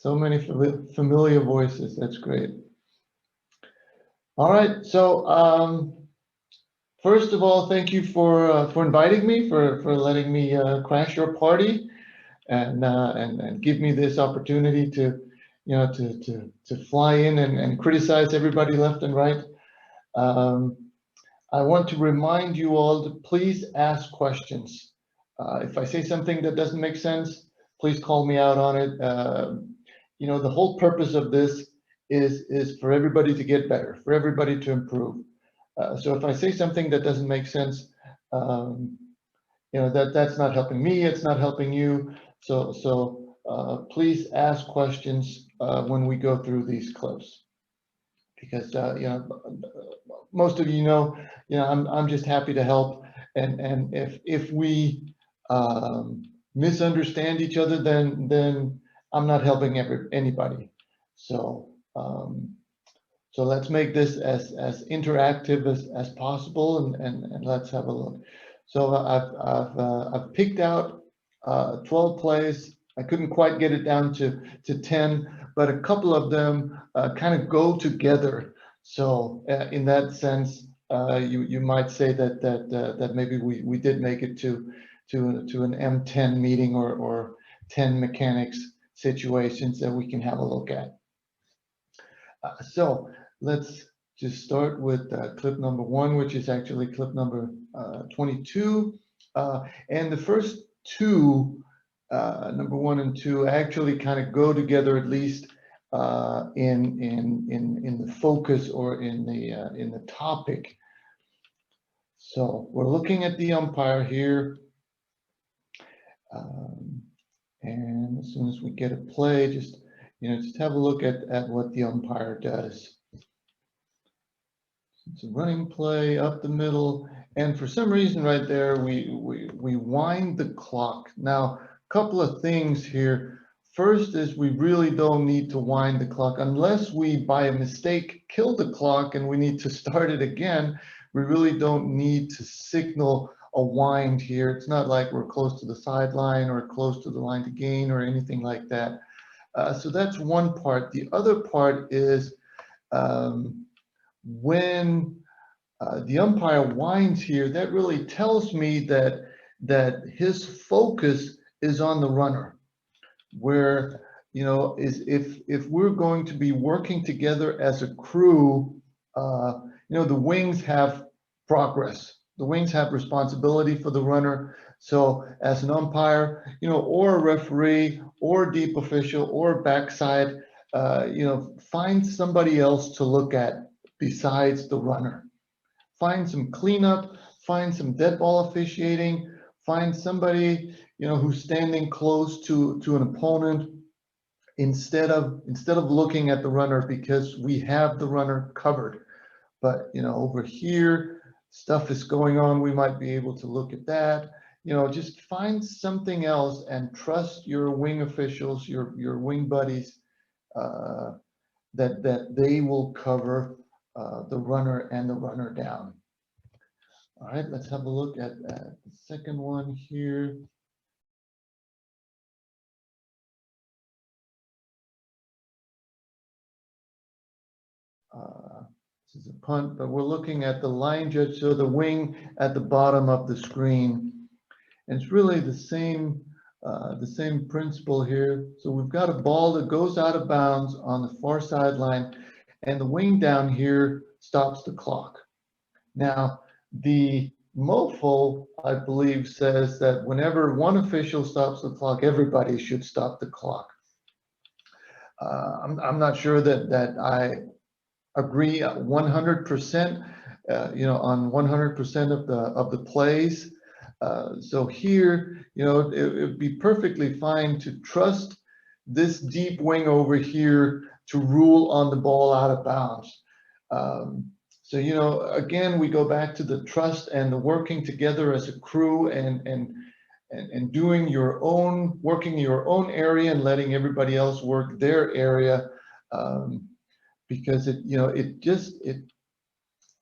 So many familiar voices. That's great. All right. So first of all, thank you for inviting me, for letting me crash your party, and give me this opportunity to, to fly in and criticize everybody left and right. I want to remind you all to please ask questions. If I say something that doesn't make sense, please call me out on it. The whole purpose of this is for everybody to get better, for everybody to improve. So if I say something that doesn't make sense, that's not helping me. It's not helping you. So please ask questions when we go through these clips, because most of I'm just happy to help. And if we misunderstand each other, then I'm not helping anybody. So so let's make this as interactive as possible, and let's have a look. So I've picked out 12 plays. I couldn't quite get it down to 10, but a couple of them kind of go together. So in that sense, you might say that maybe we did make it to an M10 meeting or 10 mechanics situations that we can have a look at. So let's just start with clip number 1, which is actually clip number 22. And the first two, number 1 and 2, actually kind of go together, at least in the focus or in the topic. So we're looking at the umpire here. And as soon as we get a play, just have a look at what the umpire does. It's a running play up the middle, and for some reason right there, we wind the clock. Now, a couple of things here. First is we really don't need to wind the clock unless we, by a mistake, kill the clock and we need to start it again. We really don't need to signal a wind here. It's not like we're close to the sideline or close to the line to gain or anything like that. So that's one part. The other part is when the umpire winds here, that really tells me that his focus is on the runner. Where if we're going to be working together as a crew, the wings have progress. The wings have responsibility for the runner. So as an umpire, or a referee, or a deep official, or backside, find somebody else to look at besides the runner. Find some cleanup, find some dead ball officiating, find somebody, who's standing close to an opponent instead of looking at the runner, because we have the runner covered. But, over here, stuff is going on. We might be able to look at that. Just find something else and trust your wing officials, your wing buddies, that they will cover the runner and the runner down. All right, let's have a look at the second one here. This is a punt, but we're looking at the line judge, so the wing at the bottom of the screen. And it's really the same principle here. So we've got a ball that goes out of bounds on the far sideline, and the wing down here stops the clock. Now, the MOFO, I believe, says that whenever one official stops the clock, everybody should stop the clock. I'm not sure that I agree 100%, on 100% of the plays. So here, it would be perfectly fine to trust this deep wing over here to rule on the ball out of bounds. So, again, we go back to the trust and the working together as a crew and doing working your own area and letting everybody else work their area. Because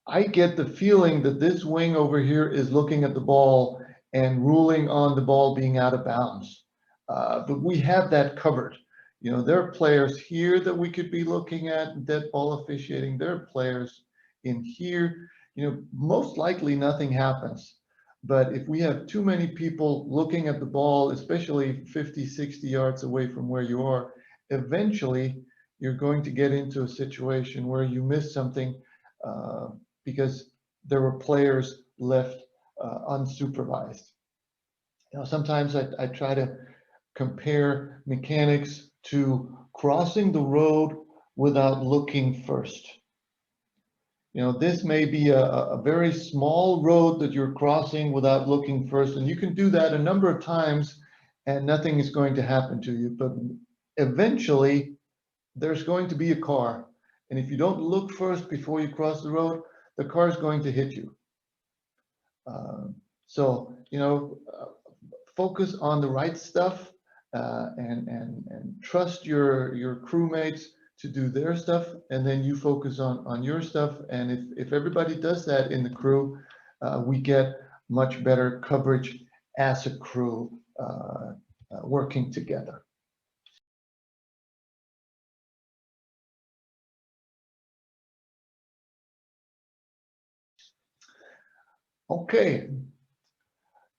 I get the feeling that this wing over here is looking at the ball and ruling on the ball being out of bounds. But we have that covered. You know, there are players here that we could be looking at dead ball officiating. There are players in here. You know, most likely nothing happens. But if we have too many people looking at the ball, especially 50, 60 yards away from where you are, eventually you're going to get into a situation where you miss something because there were players left unsupervised. You know, sometimes I try to compare mechanics to crossing the road without looking first. You know, this may be a very small road that you're crossing without looking first, and you can do that a number of times and nothing is going to happen to you. But eventually, there's going to be a car. And if you don't look first before you cross the road, the car is going to hit you. So, you know, focus on the right stuff and trust your crewmates to do their stuff, and then you focus on your stuff. And if everybody does that in the crew, we get much better coverage as a crew working together. Okay,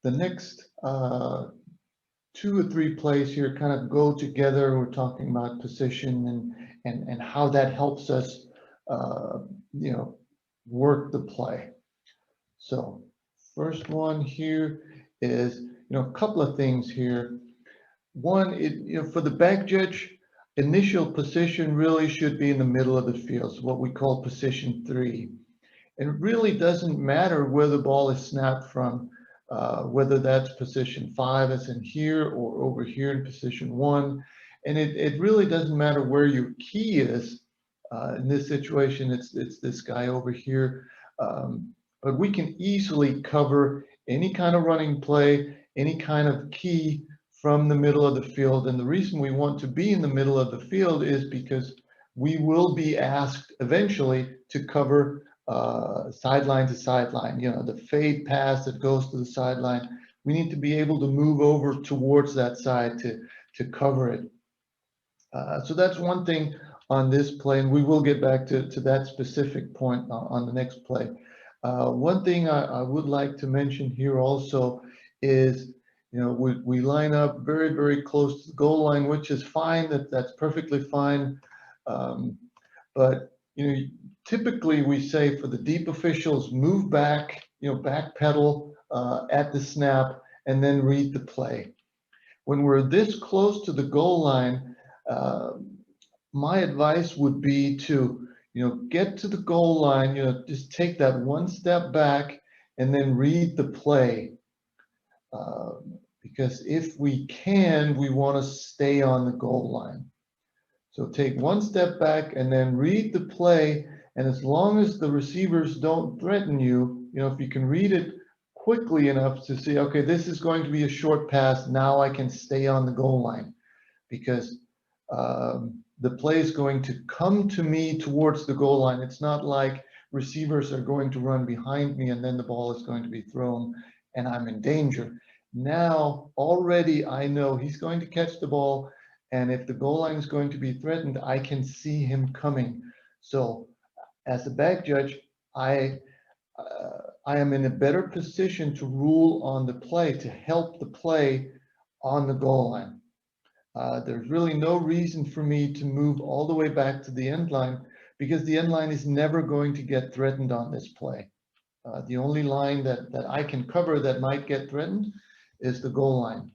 the next 2 or 3 plays here kind of go together. We're talking about position and how that helps us, you know, work the play. So first one here is, you know, a couple of things here. One, you know, for the back judge, initial position really should be in the middle of the field, so what we call position 3. And it really doesn't matter where the ball is snapped from, whether that's position 5 as in here or over here in position 1. And it really doesn't matter where your key is. In this situation, it's this guy over here. But we can easily cover any kind of running play, any kind of key from the middle of the field. And the reason we want to be in the middle of the field is because we will be asked eventually to cover sideline to sideline, you know, the fade pass that goes to the sideline. We need to be able to move over towards that side to cover it. So that's one thing on this play, and we will get back to that specific point on the next play. One thing I would like to mention here also is, you know, we line up very, very close to the goal line, which is fine. That's perfectly fine. But, you know, typically we say for the deep officials, move back, you know, back pedal at the snap and then read the play. When we're this close to the goal line, my advice would be to, you know, get to the goal line, you know, just take that one step back and then read the play. Because if we can, we want to stay on the goal line. So take one step back and then read the play. And as long as the receivers don't threaten you, you know, if you can read it quickly enough to see, okay, this is going to be a short pass. Now I can stay on the goal line, because the play is going to come to me towards the goal line. It's not like receivers are going to run behind me and then the ball is going to be thrown and I'm in danger. Now already I know he's going to catch the ball, and if the goal line is going to be threatened, I can see him coming. So as a back judge, I am in a better position to rule on the play, to help the play on the goal line. There's really no reason for me to move all the way back to the end line, because the end line is never going to get threatened on this play. The only line that I can cover that might get threatened is the goal line.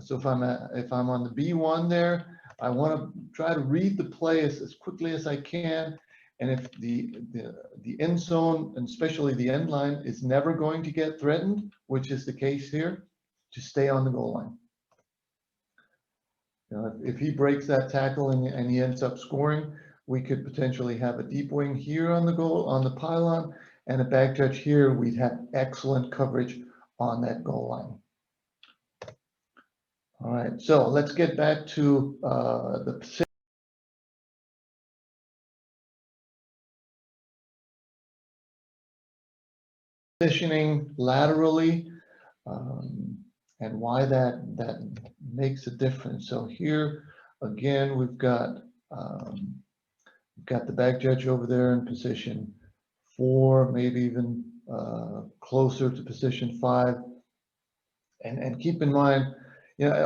So if I'm on the B1 there, I want to try to read the play as quickly as I can. And if the end zone, and especially the end line, is never going to get threatened, which is the case here, to stay on the goal line. You know, if he breaks that tackle and he ends up scoring, we could potentially have a deep wing here on the goal, on the pylon, and a back judge here. We'd have excellent coverage on that goal line. All right, so let's get back to the positioning laterally, and why that makes a difference. So here Again, we've got the back judge over there in position 4, maybe even closer to position 5. And keep in mind,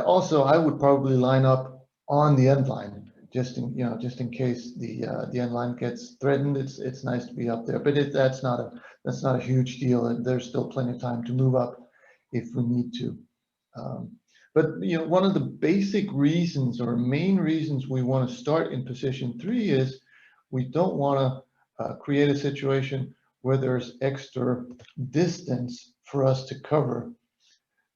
also I would probably line up on the end line just in case the end line gets threatened. It's nice to be up there, but that's not a huge deal, and there's still plenty of time to move up if we need to. But one of the basic reasons or main reasons we want to start in position 3 is we don't want to create a situation where there's extra distance for us to cover.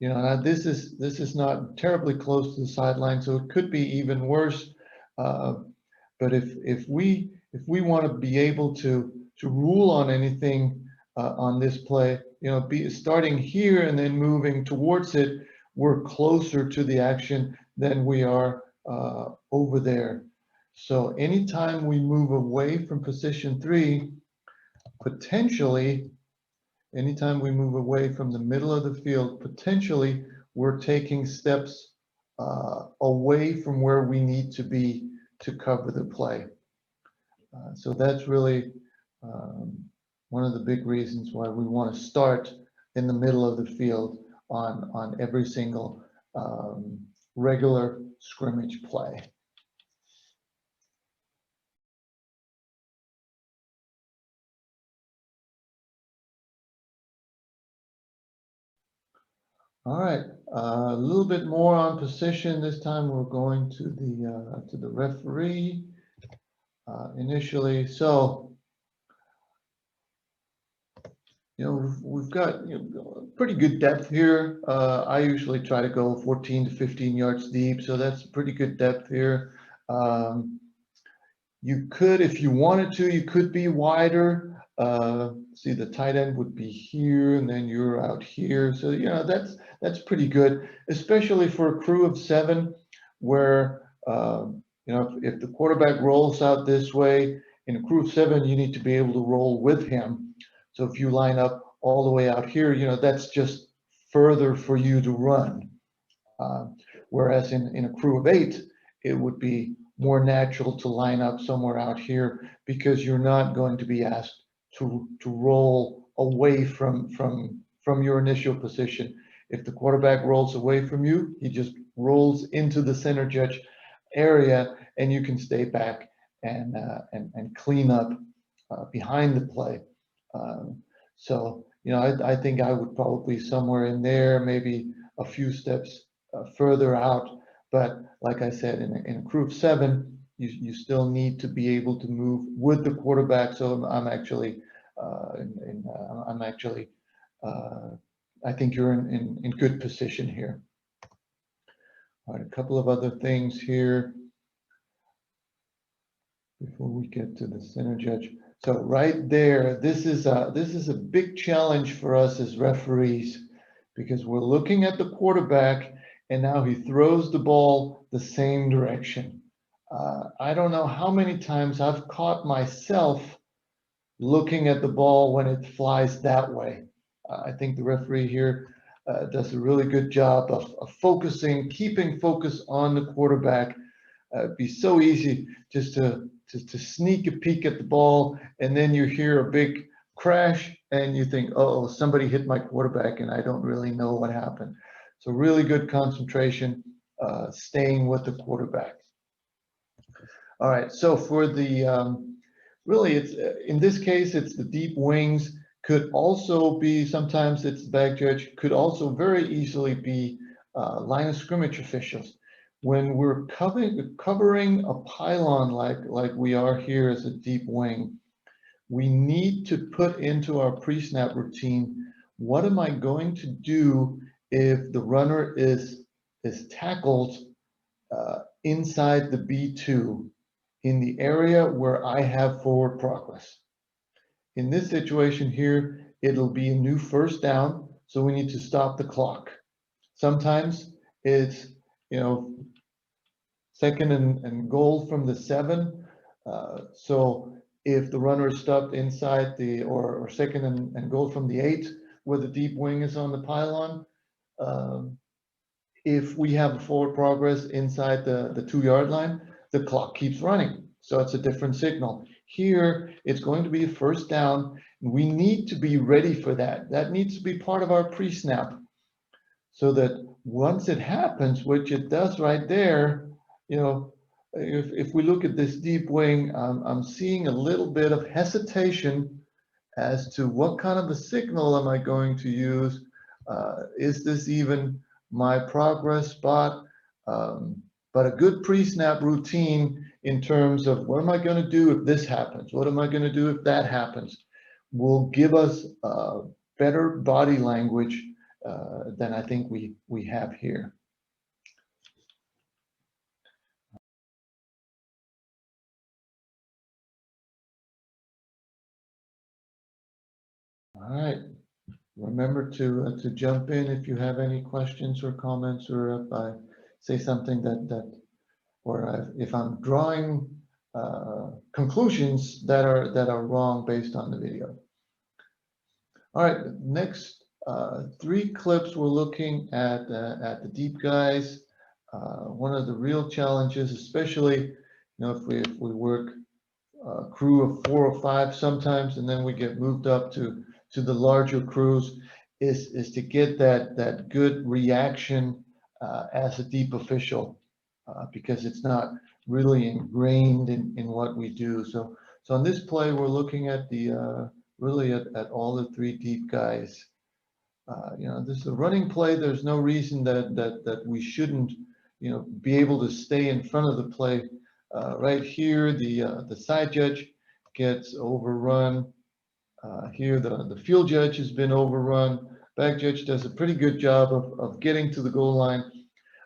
Now this is not terribly close to the sideline, so it could be even worse. But if we want to be able to rule on anything on this play, starting here and then moving towards it, we're closer to the action than we are over there. So anytime we move away from position 3, potentially, anytime we move away from the middle of the field, potentially we're taking steps away from where we need to be to cover the play. So that's really one of the big reasons why we want to start in the middle of the field on every single regular scrimmage play. All right, a little bit more on position. This time we're going to the referee initially. So, we've got pretty good depth here. I usually try to go 14 to 15 yards deep, so that's pretty good depth here. You could, if you wanted to, you could be wider. See, the tight end would be here, and then you're out here. So that's pretty good, especially for a crew of 7, where if the quarterback rolls out this way in a crew of 7, you need to be able to roll with him. So if you line up all the way out here, that's just further for you to run. Whereas in a crew of 8, it would be more natural to line up somewhere out here because you're not going to be asked to roll away from your initial position. If the quarterback rolls away from you, he just rolls into the center judge area, and you can stay back and clean up behind the play. So I think I would probably somewhere in there, maybe a few steps further out. But like I said, in a crew of 7, you still need to be able to move with the quarterback. So I'm actually, I think you're in good position here. All right, a couple of other things here before we get to the center judge. So right there, this is a big challenge for us as referees, because we're looking at the quarterback, and now he throws the ball the same direction. I don't know how many times I've caught myself looking at the ball when it flies that way. I think the referee here does a really good job of focusing, keeping focus on the quarterback. It'd be so easy just to sneak a peek at the ball, and then you hear a big crash, and you think, oh, somebody hit my quarterback, and I don't really know what happened. So really good concentration, staying with the quarterback. All right, so for the, really it's, in this case, it's the deep wings, could also be, sometimes it's the back judge, could also very easily be line of scrimmage officials. When we're covering a pylon like we are here as a deep wing, we need to put into our pre-snap routine, what am I going to do if the runner is tackled inside the B2 in the area where I have forward progress? In this situation here, it'll be a new first down, so we need to stop the clock. Sometimes it's, second and goal from the 7. So if the runner is stopped inside the, or second and goal from the 8, where the deep wing is on the pylon, if we have a forward progress inside the 2-yard line, the clock keeps running. So it's a different signal. Here, it's going to be a first down. We need to be ready for that. That needs to be part of our pre-snap, so that once it happens, which it does right there, if we look at this deep wing, I'm seeing a little bit of hesitation as to what kind of a signal am I going to use. Is this even my progress spot? But a good pre-snap routine in terms of what am I going to do if this happens? What am I going to do if that happens? Will give us better body language than I think we have here. All right. Remember to jump in if you have any questions or comments, or if I say something or if I'm drawing conclusions that are wrong based on the video. All right, next 3 clips we're looking at the deep guys. One of the real challenges, especially if we work crew of 4 or 5 sometimes, and then we get moved up to the larger crews, is to get that good reaction as a deep official, because it's not really ingrained in what we do. So on this play, we're looking at the really at all the 3 deep guys. This is a running play. There's no reason that we shouldn't, be able to stay in front of the play. Right here, the side judge gets overrun. Here, the field judge has been overrun. Back judge does a pretty good job of getting to the goal line.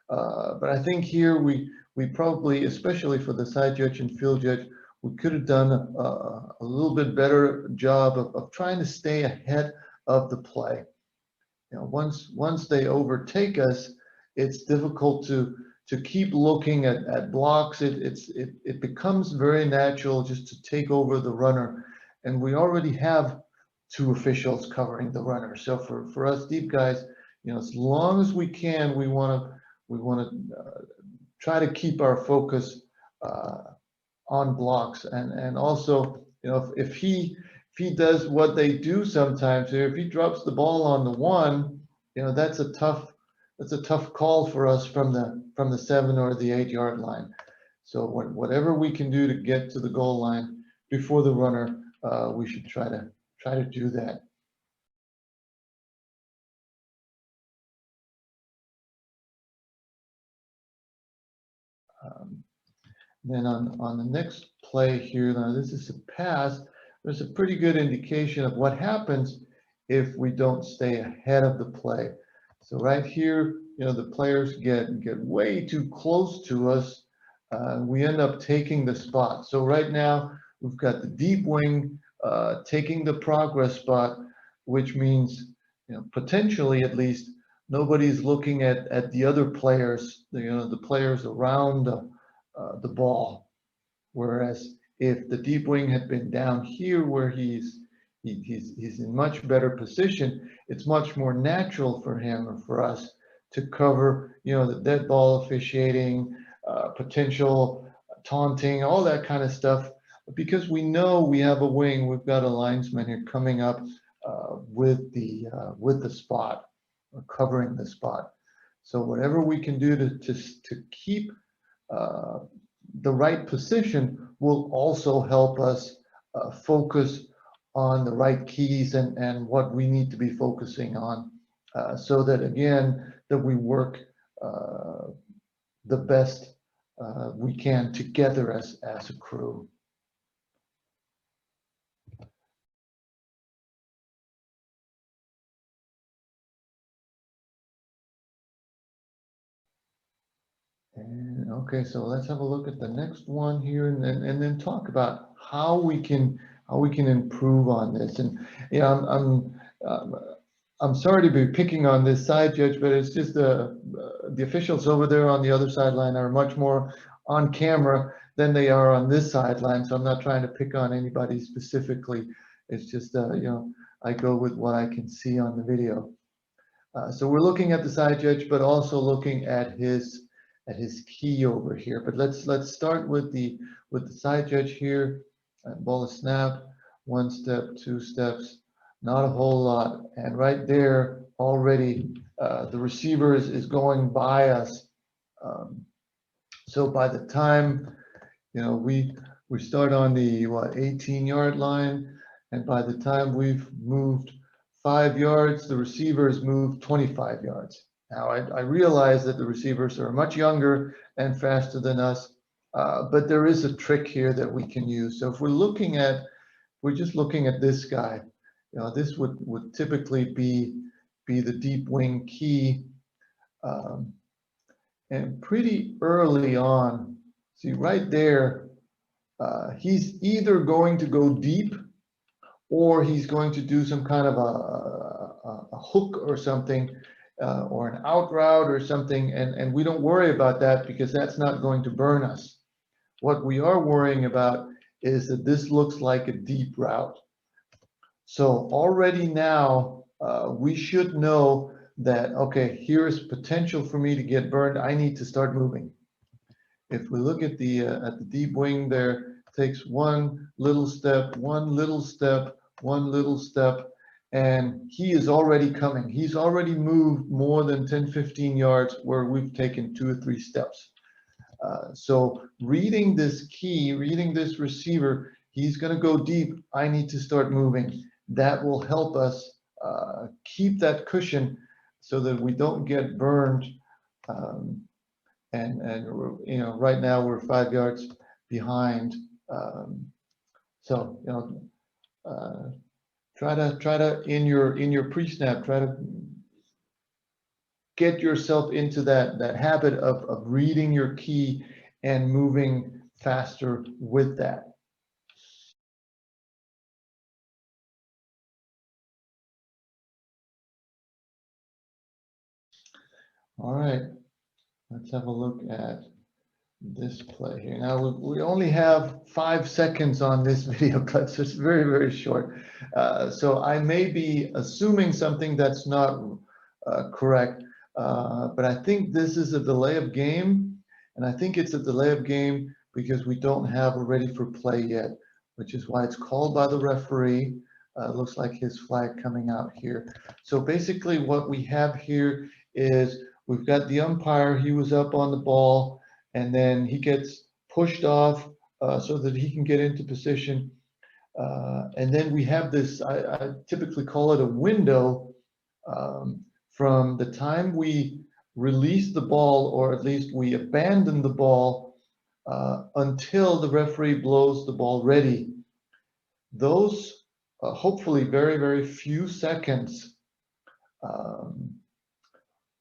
But I think here we probably, especially for the side judge and field judge, we could have done a little bit better job of trying to stay ahead of the play. Once they overtake us, it's difficult to keep looking at blocks. It becomes very natural just to take over the runner, and we already have 2 officials covering the runner. So for us deep guys, as long as we can, we want to try to keep our focus on blocks, and also if he does what they do sometimes here, if he drops the ball on the 1, that's a tough call for us from the 7 or the 8-yard line. So whatever we can do to get to the goal line before the runner, we should try to do that. Then on the next play here, now this is a pass. There's a pretty good indication of what happens if we don't stay ahead of the play. So right here, the players get way too close to us. We end up taking the spot. So right now, we've got the deep wing taking the progress spot, which means, potentially at least, nobody's looking at the other players, the players around the ball. Whereas if the deep wing had been down here where he's in much better position, it's much more natural for him or for us to cover, the dead ball officiating, potential taunting, all that kind of stuff, because we know we have a wing, we've got a linesman here coming up with the spot, or covering the spot. So whatever we can do to keep the right position will also help us focus on the right keys and what we need to be focusing on, so that again, that we work the best we can together as a crew. And okay, so let's have a look at the next one here, and then talk about how we can improve on this. And I'm sorry to be picking on this side judge, but it's just the officials over there on the other sideline are much more on camera than they are on this sideline. So I'm not trying to pick on anybody specifically. It's just I go with what I can see on the video. So we're looking at the side judge, but also looking at his key over here. But let's start with the side judge here. Ball is snap, 1 step, 2 steps, not a whole lot. And right there already the receiver is going by us. So by the time we start on the 18-yard line, and by the time we've moved 5 yards, the receivers moved 25 yards. Now I realize that the receivers are much younger and faster than us, but there is a trick here that we can use. So if we're just looking at this guy, this would typically be the deep wing key, and pretty early on. See right there, he's either going to go deep or he's going to do some kind of a hook or something, or an out route or something, and we don't worry about that because that's not going to burn us. What we are worrying about is that this looks like a deep route. So already now we should know that, okay, here's potential for me to get burned. I need to start moving. If we look at the deep wing there, takes one little step, one little step, one little step, and he is already coming. He's already moved more than 10-15 yards where we've taken 2 or 3 steps. So reading this key, reading this receiver, he's going to go deep. I need to start moving. That will help us keep that cushion so that we don't get burned. And right now we're 5 yards behind. So try to in your pre-snap, try to get yourself into that habit of reading your key and moving faster with that. All right, let's have a look at this play here. Now we only have 5 seconds on this video clip, so it's very, very short. So I may be assuming something that's not correct, but I think this is a delay of game, and I think it's a delay of game because we don't have a ready for play yet, which is why it's called by the referee. Looks like his flag coming out here. So basically what we have here is we've got the umpire, he was up on the ball, and then he gets pushed off so that he can get into position. And then we have this, I typically call it a window, from the time we release the ball, or at least we abandon the ball, until the referee blows the ball ready. Those hopefully very, very few seconds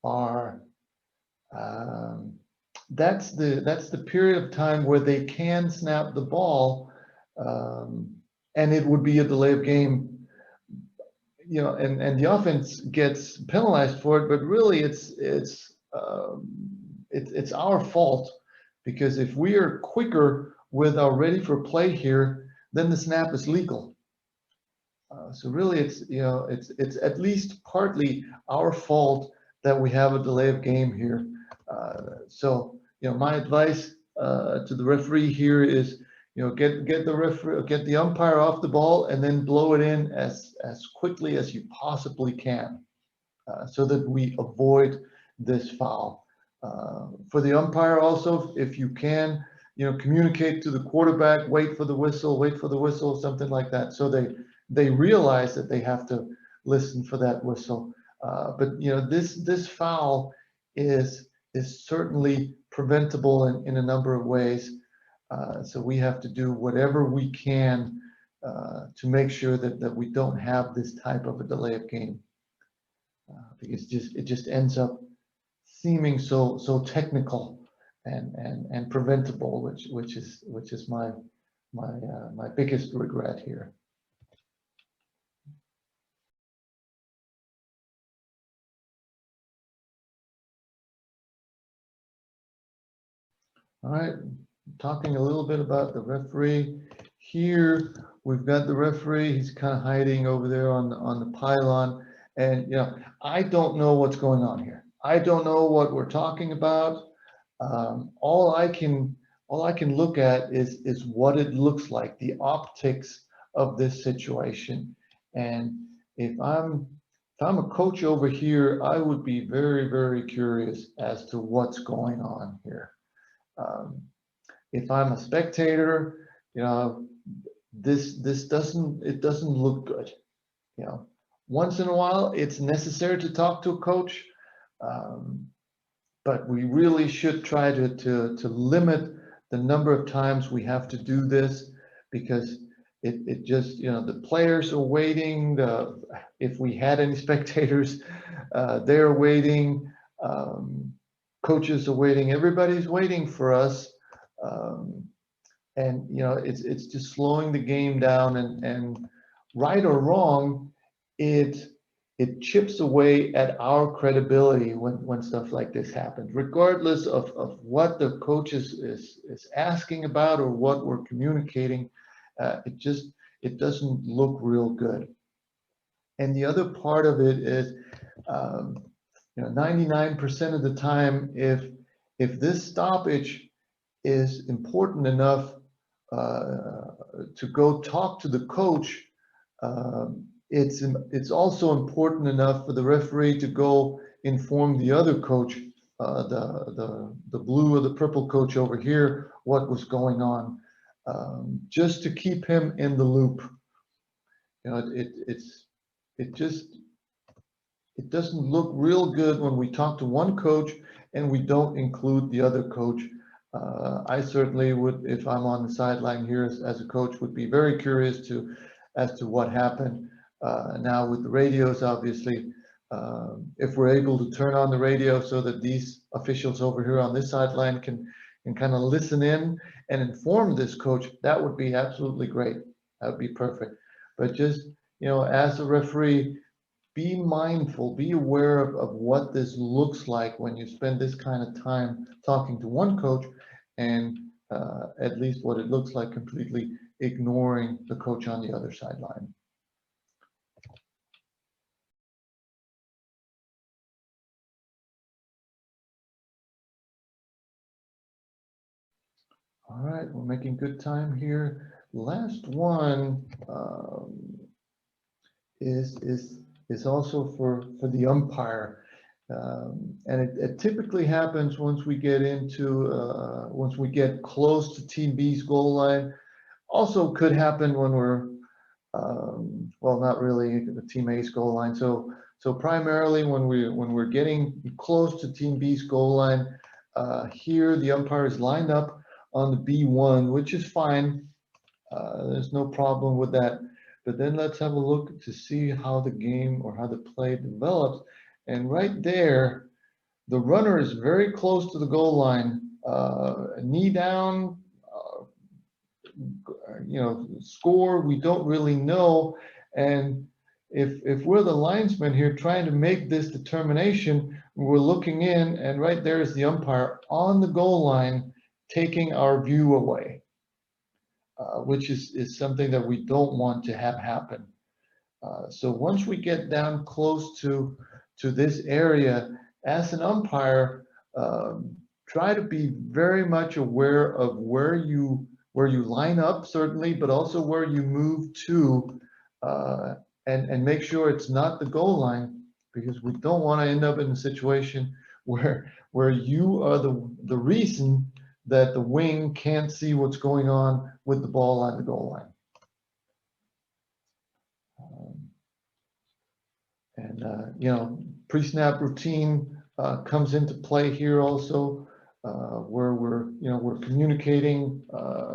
are that's the period of time where they can snap the ball, and it would be a delay of game, and the offense gets penalized for it, but really it's our fault, because if we are quicker with our ready for play here, then the snap is legal. So really it's at least partly our fault that we have a delay of game here. So my advice to the referee here is get the umpire off the ball and then blow it in as quickly as you possibly can, so that we avoid this foul. For the umpire also, if you can, communicate to the quarterback, wait for the whistle, something like that, so they realize that they have to listen for that whistle. But this foul is certainly preventable in a number of ways. So we have to do whatever we can to make sure that we don't have this type of a delay of game, because it just ends up seeming so technical and preventable, which is my biggest regret here. All right, talking a little bit about the referee. Here we've got the referee. He's kind of hiding over there on the pylon, And, I don't know what's going on here. I don't know what we're talking about. All I can look at is what it looks like, the optics of this situation. And if I'm a coach over here, I would be very, very curious as to what's going on here. Um, if I'm a spectator, this doesn't look good. You know, Once in a while, it's necessary to talk to a coach, um, but we really should try to limit the number of times we have to do this, because it just, the players are waiting. If we had any spectators, they're waiting. Coaches are waiting. Everybody's waiting for us. Um, and it's just slowing the game down, and right or wrong, it it chips away at our credibility when stuff like this happens, regardless of what the coach is asking about or what we're communicating. It doesn't look real good. And the other part of it is, 99% of the time, if this stoppage is important enough uh, to go talk to the coach, it's also important enough for the referee to go inform the other coach, the blue or the purple coach over here, what was going on, just to keep him in the loop. It just it doesn't look real good when we talk to one coach and we don't include the other coach. I certainly would, if I'm on the sideline here as a coach, would be very curious as to what happened. Now with the radios, obviously, if we're able to turn on the radio so that these officials over here on this sideline can kind of listen in and inform this coach, that would be absolutely great. That would be perfect. But just, as a referee, be mindful, be aware of what this looks like when you spend this kind of time talking to one coach, and at least what it looks like completely ignoring the coach on the other sideline. All right, we're making good time here. Last one is also for the umpire. And it typically happens once we get once we get close to Team B's goal line. Also could happen when we're, well, not really the Team A's goal line. So primarily when we're getting close to Team B's goal line, here the umpire is lined up on the B1, which is fine. There's no problem with that. But then let's have a look to see how the game or how the play develops. And right there, the runner is very close to the goal line, knee down, score, we don't really know. And if we're the linesman here trying to make this determination, we're looking in, and right there is the umpire on the goal line taking our view away, which is something that we don't want to have happen. So once we get down close to this area, as an umpire, try to be very much aware of where you line up, certainly, but also where you move to, and make sure it's not the goal line, because we don't want to end up in a situation where you are the reason that the wing can't see what's going on with the ball on the goal line. And pre-snap routine comes into play here also, where we're communicating.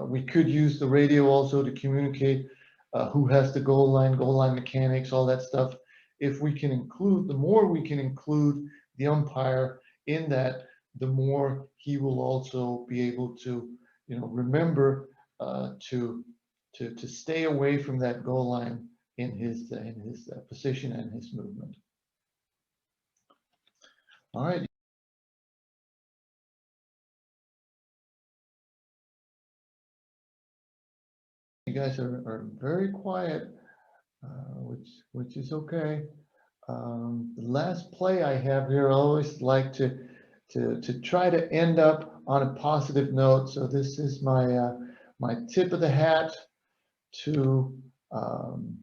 We could use the radio also to communicate who has the goal line mechanics, all that stuff. If we can include, the more we can include the umpire in that, the more he will also be able to, remember to stay away from that goal line in his position and his movement. All right. You guys are very quiet, which is okay. The last play I have here, I always like to try to end up on a positive note. So this is my my tip of the hat to on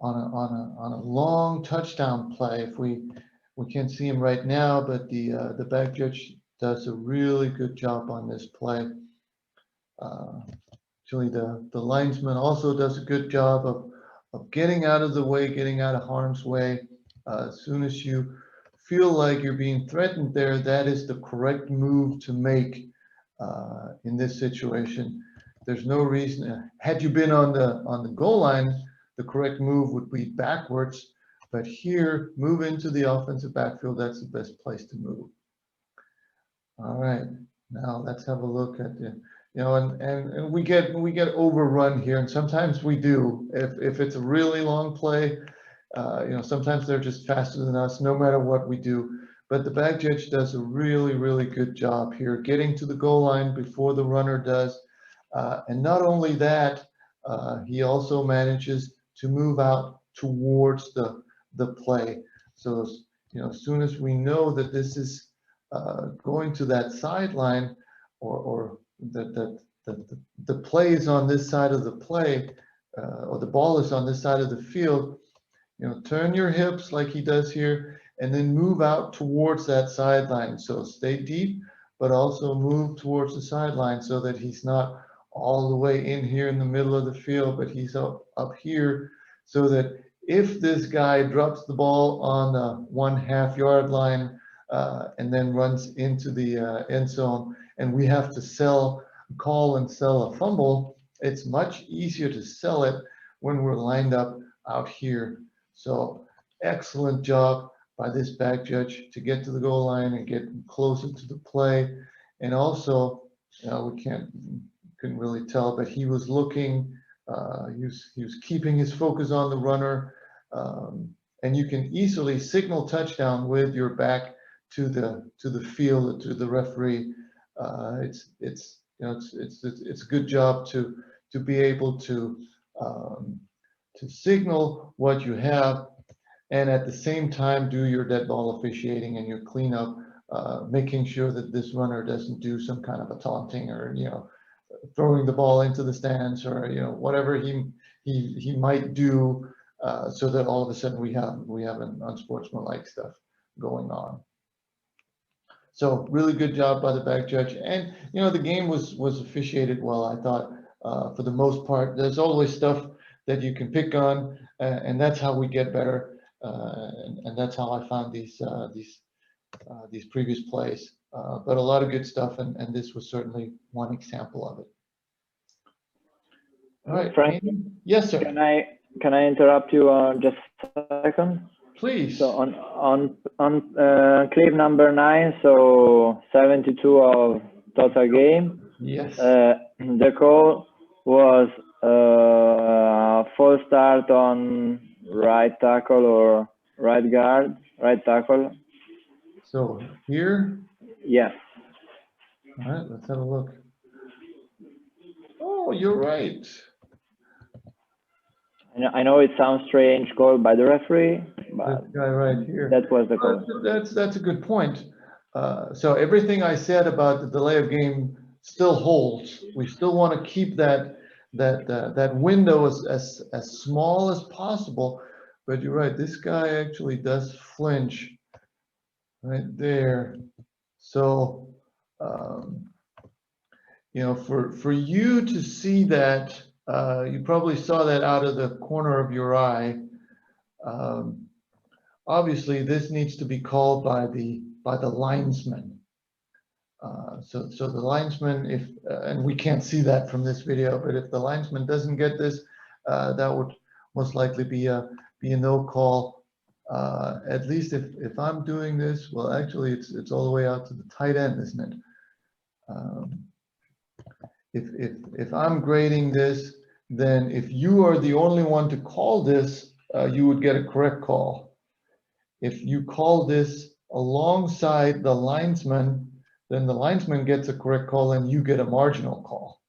a long touchdown play. If we can't see him right now, but the back judge does a really good job on this play. Actually, the linesman also does a good job of getting out of the way, getting out of harm's way. As soon as you feel like you're being threatened there, that is the correct move to make in this situation. There's no reason. Had you been on the goal line, the correct move would be backwards. But here, move into the offensive backfield. That's the best place to move. All right, now let's have a look at the, and we get overrun here, and sometimes we do. If it's a really long play, sometimes they're just faster than us, no matter what we do. But the back judge does a really good job here, getting to the goal line before the runner does. And not only that, he also manages to move out towards the play. So, as soon as we know that this is going to that sideline, or the play is on this side of the play, or the ball is on this side of the field, turn your hips like he does here, and then move out towards that sideline. So stay deep, but also move towards the sideline so that he's not all the way in here in the middle of the field, but he's up here, so that if this guy drops the ball on the 1/2 yard line and then runs into the end zone, and we have to call and sell a fumble, it's much easier to sell it when we're lined up out here. So excellent job by this back judge to get to the goal line and get closer to the play. And also, we couldn't really tell, but he was looking, he was keeping his focus on the runner. And you can easily signal touchdown with your back to the field, to the referee. It's a good job to be able to signal what you have, and at the same time do your dead ball officiating and your cleanup, making sure that this runner doesn't do some kind of a taunting, or throwing the ball into the stands, or whatever he might do, so that all of a sudden we have an unsportsmanlike stuff going on. So really good job by the back judge. And the game was officiated well, I thought, for the most part. There's always stuff that you can pick on, and that's how we get better, and that's how I found these previous plays. But a lot of good stuff, and this was certainly one example of it. All right, Frank, yes, sir. Can I interrupt you just a second? Please. So on clip number 9, so 72 of total game. Yes. The call was full start on right tackle or right guard, right tackle. So here. Yes. All right, let's have a look. Oh, you're right. I know it sounds strange call by the referee, but this guy right here. That was the call. That's a good point. So everything I said about the delay of game still holds. We still want to keep that window as small as possible. But you're right. This guy actually does flinch right there. So for you to see that. You probably saw that out of the corner of your eye. Obviously, this needs to be called by the linesman. So the linesman, and we can't see that from this video, but if the linesman doesn't get this, that would most likely be a no call. At least if I'm doing this, well, actually, it's all the way out to the tight end, isn't it? If I'm grading this, then if you are the only one to call this, you would get a correct call. If you call this alongside the linesman, then the linesman gets a correct call and you get a marginal call.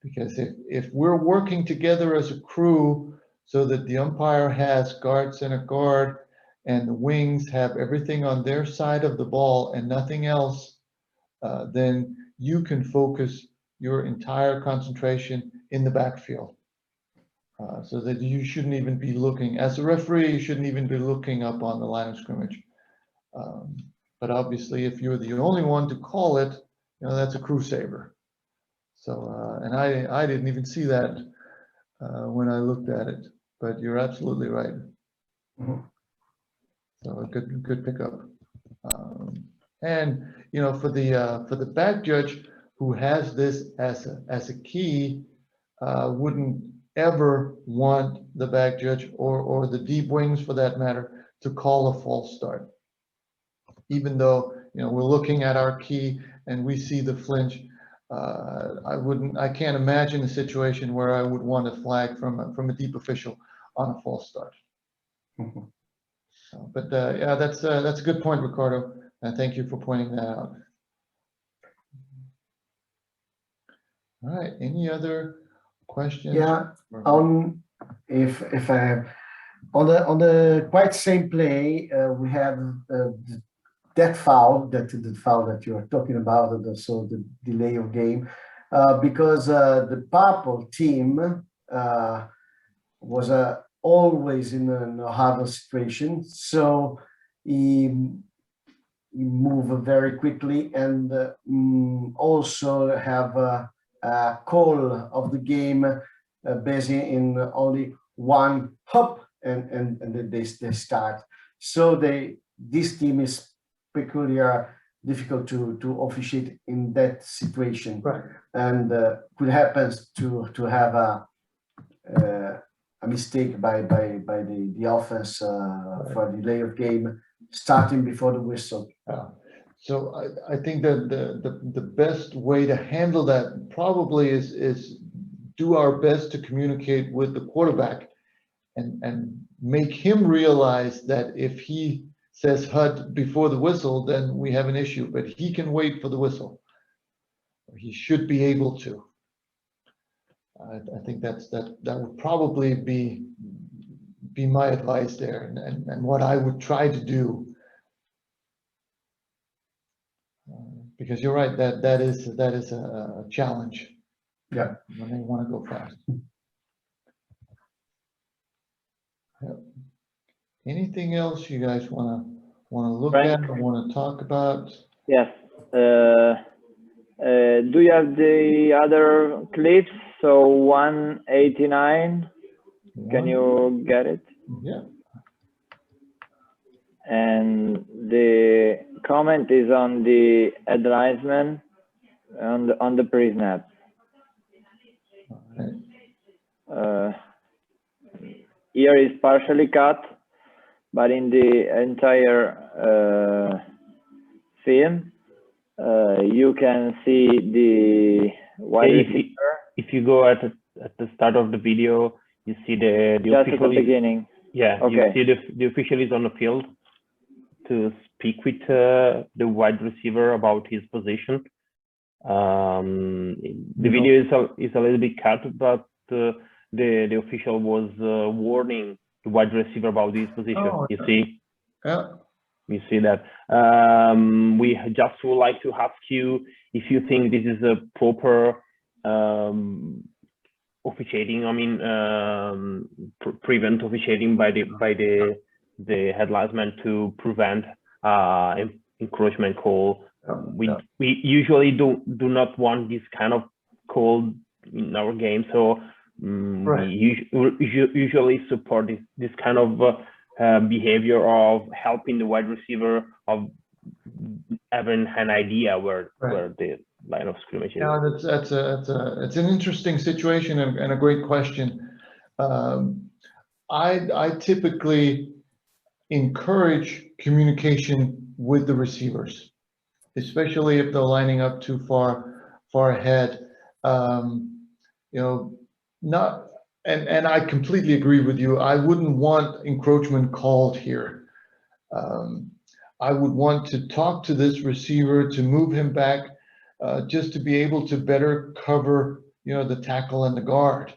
Because if we're working together as a crew, so that the umpire has guard, center guard, and the wings have everything on their side of the ball and nothing else, then you can focus your entire concentration in the backfield. So that you shouldn't even be looking, as a referee, you shouldn't even be looking up on the line of scrimmage. But obviously, if you're the only one to call it, that's a crew saver. So, and I didn't even see that when I looked at it, but you're absolutely right. Mhm. So a good pickup. And for the back judge who has this as a key, wouldn't ever want the back judge or the deep wings for that matter to call a false start. Even though we're looking at our key and we see the flinch, I can't imagine a situation where I would want a flag from a deep official on a false start. Mhm. But yeah, that's a good point, Ricardo, and thank you for pointing that out. All right, any other questions? Yeah, if I have on the quite same play, we have that foul that you are talking about, so the delay of game, because the purple team was always in a harder situation, so he move very quickly and also have a call of the game based in only one hop and then they start. So this team is peculiar, difficult to officiate in that situation, Right. and could happen to have a mistake by the offense for delay of game starting before the whistle. So I think that the best way to handle that probably is do our best to communicate with the quarterback and make him realize that if he says HUD before the whistle, then we have an issue, but he can wait for the whistle. He should be able to. I think that would probably be my advice there and what I would try to do. Because you're right, that is a challenge. Yeah. When they want to go fast. Yep. Anything else you guys want to look Frank? at or want to talk about? Yes. Do you have the other clips? So 189. Can you get it? Yeah. And the comment is on the advertisement on the pre-snap. All right. Here is partially cut, but in the entire film, you can see the wide receiver. If you go at the start of the video, you see the Just official. at the beginning. Yeah, Okay. you see the official is on the field to speak with the wide receiver about his position. The video is a little bit cut, but the official was warning the wide receiver about his position. Oh, you see? Yeah. You see that. We just would like to ask you if you think this is a proper officiating. I mean, prevent officiating by the head linesman to prevent encroachment call. We usually do not want this kind of call in our game, so Right. we usually support this kind of behavior of helping the wide receiver, of having an idea where the line of scrimmage is. Yeah, it's an interesting situation and a great question. I typically encourage communication with the receivers, especially if they're lining up too far ahead. Not, and I completely agree with you. I wouldn't want encroachment called here. I would want to talk to this receiver to move him back, just to be able to better cover, the tackle and the guard.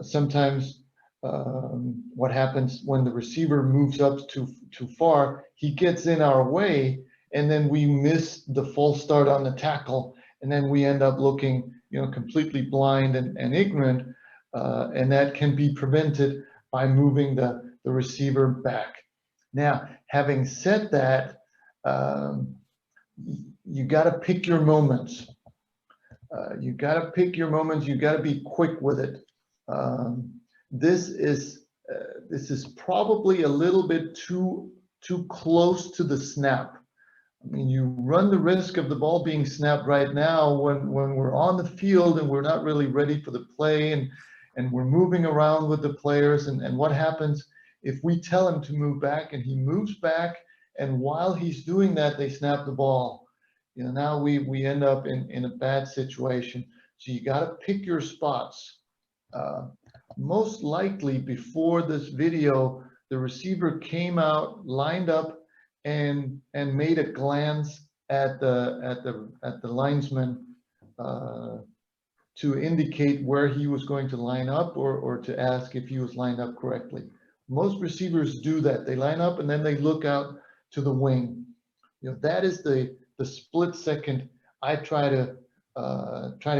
Sometimes what happens when the receiver moves up too far, he gets in our way, and then we miss the false start on the tackle, and then we end up looking, completely blind and ignorant, and that can be prevented by moving the receiver back. Now, having said that, you got to pick your moments. You got to pick your moments. You got to be quick with it. This is probably a little bit too close to the snap. I mean, you run the risk of the ball being snapped right now when we're on the field and we're not really ready for the play, and we're moving around with the players. And what happens if we tell him to move back and he moves back, and while he's doing that, they snap the ball? Now we end up in a bad situation. So you got to pick your spots. Most likely before this video, the receiver came out, lined up, and made a glance at the linesman to indicate where he was going to line up, or to ask if he was lined up correctly. Most receivers do that. They line up and then they look out to the wing. That is the split second I try to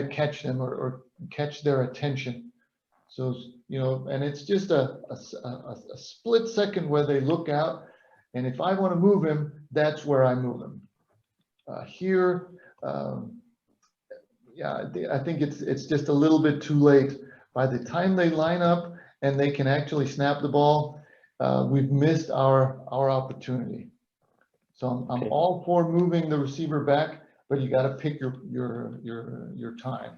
catch them or catch their attention. So, and it's just a split second where they look out, and if I want to move him, that's where I move him. Here, yeah, I think it's just a little bit too late. By the time they line up and they can actually snap the ball, we've missed our opportunity. So I'm all for moving the receiver back, but you got to pick your time.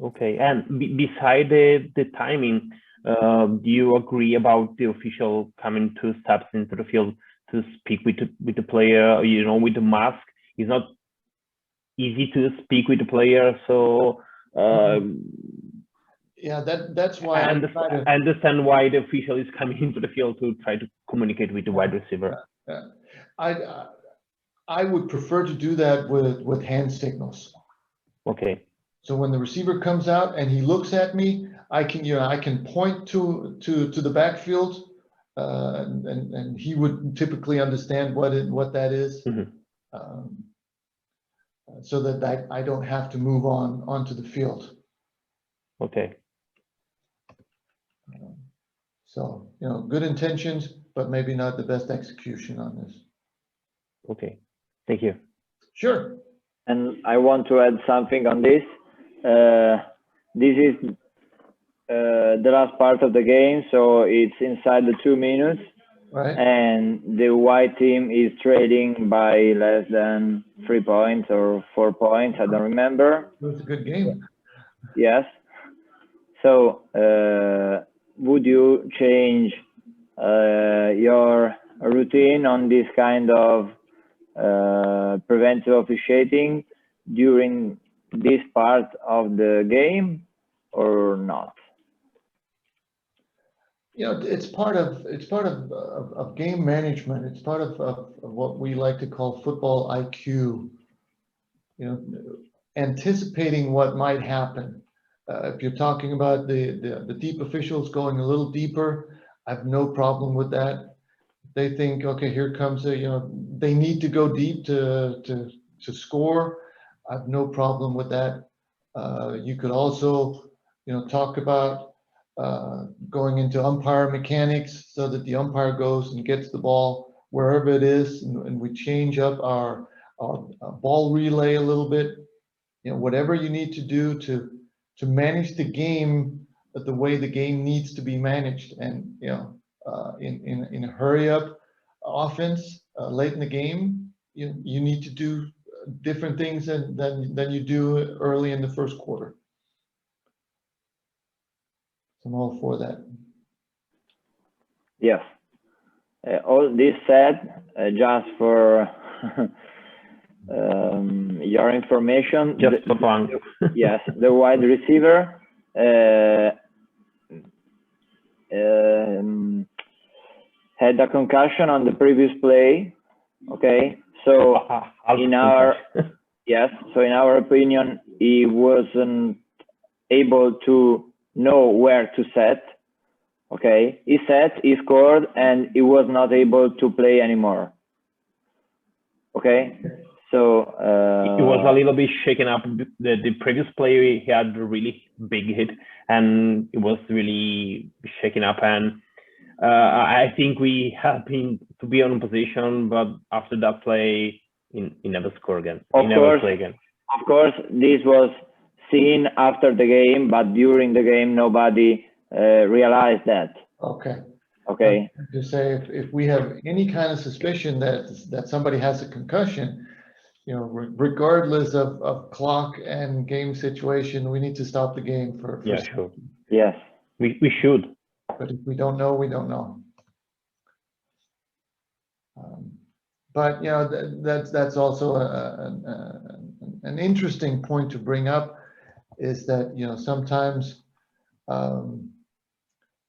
Okay, and beside the timing, do you agree about the official coming 2 steps into the field to speak with the player? With the mask, it's not easy to speak with the player. So yeah, that's why I understand why the official is coming into the field to try to communicate with the wide receiver. I would prefer to do that with hand signals. Okay. So when the receiver comes out and he looks at me, I can point to the backfield, and he would typically understand what that is, so that I don't have to move onto the field. Okay. So good intentions, but maybe not the best execution on this. Okay. Thank you. Sure. And I want to add something on this. This is the last part of the game, so it's inside the 2 minutes, right? And the white team is trailing by less than 3 points or 4 points. I don't remember. It was a good game. Yes. So would you change your routine on this kind of preventive officiating during this part of the game or not? It's part of game management. It's part of what we like to call football IQ. Anticipating what might happen. If you're talking about the deep officials going a little deeper, I have no problem with that. They think, okay, here comes they need to go deep to score. I have no problem with that. You could also, talk about going into umpire mechanics so that the umpire goes and gets the ball wherever it is, and we change up our ball relay a little bit. Whatever you need to do to manage the game the way the game needs to be managed, and in a hurry up offense late in the game, you need to do different things than you do early in the first quarter. So I'm all for that. Yes. All this said, just for your information, just for fun. Yes, the wide receiver had a concussion on the previous play. Okay, so in our in our opinion, he wasn't able to know where to set. Okay, he set, he scored, and he was not able to play anymore. Okay, so It was a little bit shaken up. The previous player, he had a really big hit, and it was really shaken up. And I think we have been to be on position, but after that play, he never scored again. He never played again. Of course, this was seen after the game, but during the game, nobody realized that. Okay. Okay. To say if we have any kind of suspicion that somebody has a concussion, you know, regardless of clock and game situation, we need to stop the game for Yeah, sure. Yes. We should. But if we don't know, we don't know. But you know, that's also an interesting point to bring up, is that, you know, sometimes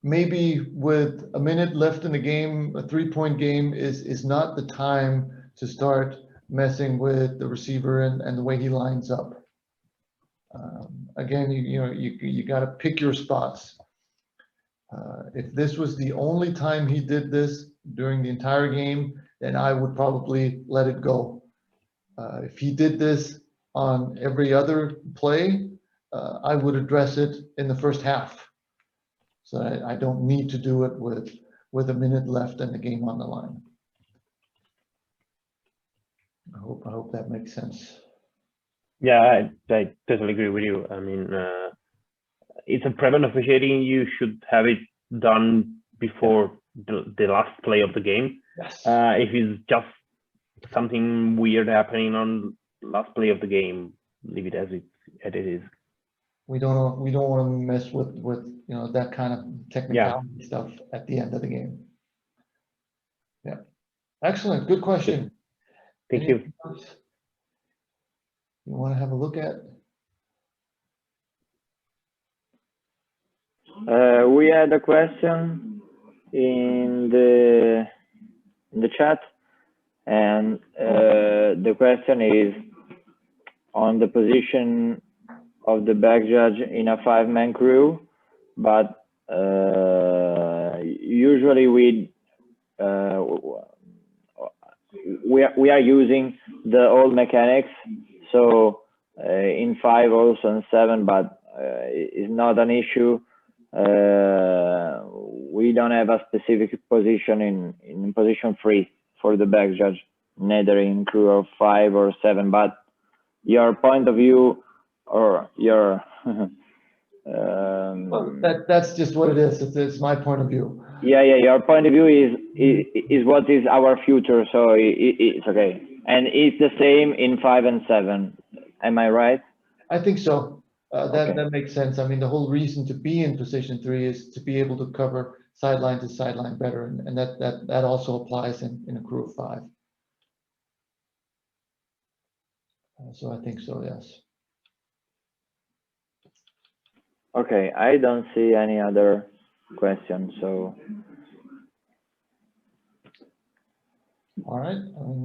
maybe with a minute left in the game, a 3-point game is not the time to start messing with the receiver and the way he lines up. Again, you got to pick your spots. If this was the only time he did this during the entire game, then I would probably let it go. If he did this on every other play, I would address it in the first half. So I don't need to do it with a minute left and the game on the line. I hope that makes sense. Yeah, I totally agree with you. I mean, it's a prevent officiating. You should have it done before the last play of the game. Yes. If it's just something weird happening on last play of the game, leave it as it is. We don't want to mess with you know, that kind of technicality stuff at the end of the game. Yeah. Excellent. Good question. Thank you. You want to have a look at? We had a question in the chat, and the question is on the position of the back judge in a 5-man crew, but usually we are using the old mechanics, so in 5 also and 7, but it's not an issue. We don't have a specific position in position 3 for the back judge, neither in crew of 5 or 7, but your point of view, or your Well, that's just what it is. It's my point of view. yeah, your point of view is what is our future, so it's okay, and it's the same in 5 and 7. Am I right? I think so. Okay. That makes sense. I mean, the whole reason to be in position 3 is to be able to cover sideline to sideline better, and that also applies in a crew of 5. So I think so, yes. Okay, I don't see any other questions, so All right.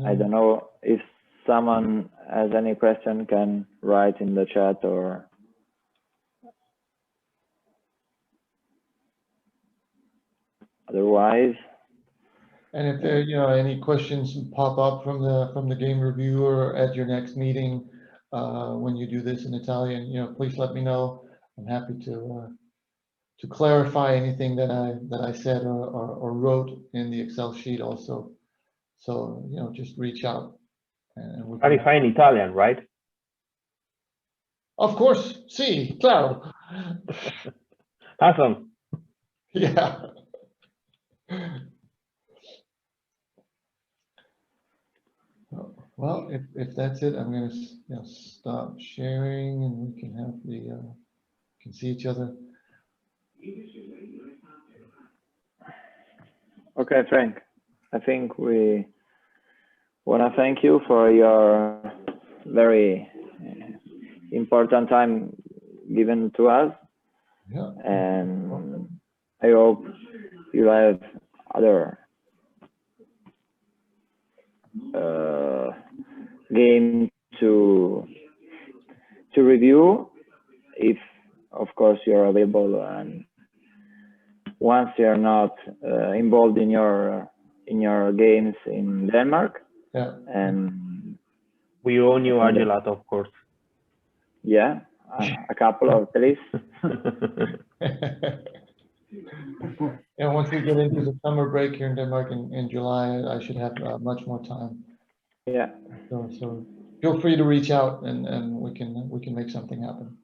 I don't know if someone has any question, can write in the chat, or otherwise. And if there, you know, any questions pop up from the game reviewer at your next meeting, when you do this in Italian, you know, please let me know. I'm happy to clarify anything that I said or wrote in the Excel sheet also. So, you know, just reach out. And we can, Clarify in Italian, right? of course, sì, claro. Awesome. Yeah. Well, if that's it, I'm gonna, you know, stop sharing, and we can have can see each other. Okay, Frank, I think we want to thank you for your very important time given to us, Yeah. and I hope you have other game to review, if of course you're available, and once you're not involved in your games in Denmark. Yeah. And We owe you a gelato, of course. yeah, a couple of at least. And once we get into the summer break here in Denmark in July, I should have much more time. Yeah. So feel free to reach out and we can make something happen.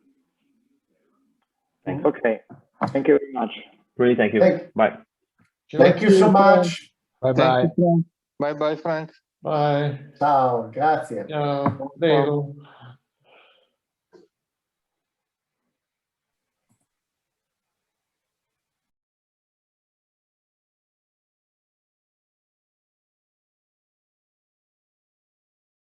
Okay. Thank you very much. Really, thank you. Bye. Thank you so much. Bye-bye. Bye bye, Frank. Bye. Ciao, grazie. Ciao. Prego.